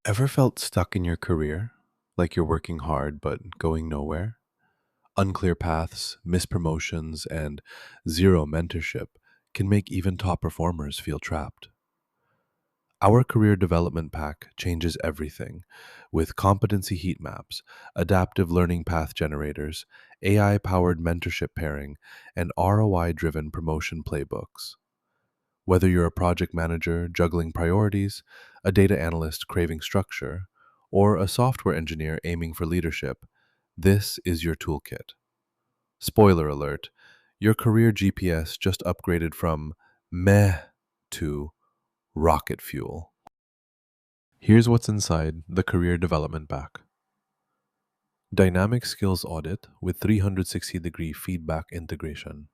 Ever felt stuck in your career? Like you're working hard but going nowhere? Unclear paths, missed promotions, and zero mentorship can make even top performers feel trapped. Our career development pack changes everything with competency heat maps, adaptive learning path generators, AI powered mentorship pairing, and ROI driven promotion playbooks. Whether you're a project manager juggling priorities, a data analyst craving structure, or a software engineer aiming for leadership, this is your toolkit. Spoiler alert, your career GPS just upgraded from meh to rocket fuel. Here's what's inside the Career Development Pack. Dynamic Skills Audit with 360-degree feedback integration.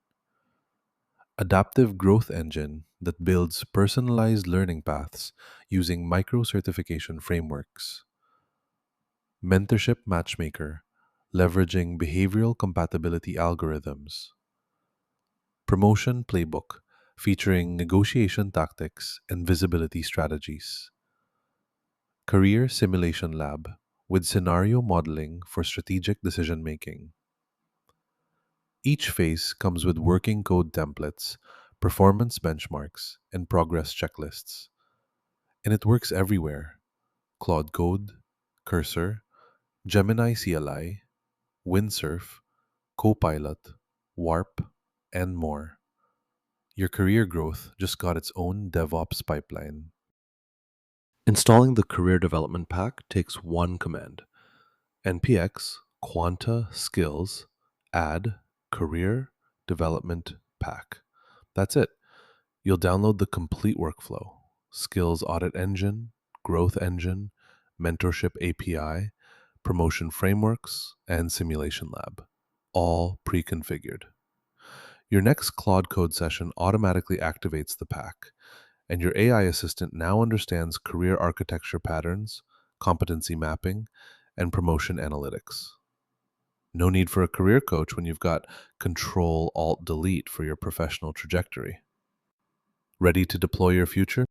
Adaptive growth engine that builds personalized learning paths using micro-certification frameworks. Mentorship Matchmaker, leveraging behavioral compatibility algorithms. Promotion Playbook, featuring negotiation tactics and visibility strategies. Career Simulation Lab, with scenario modeling for strategic decision making. Each phase comes with working code templates, performance benchmarks, and progress checklists. And it works everywhere: Claude Code, Cursor, Gemini CLI, Windsurf, Copilot, Warp, and more. Your career growth just got its own DevOps pipeline. Installing the Career Development Pack takes one command: npx quanta-skills add Career Development Pack. That's it. You'll download the complete workflow: skills audit engine, growth engine, mentorship API, promotion frameworks, and simulation lab, all pre-configured. Your next Claude Code session automatically activates the pack, and your AI assistant now understands career architecture patterns, competency mapping, and promotion analytics. No need for a career coach when you've got Control Alt Delete for your professional trajectory. Ready to deploy your future?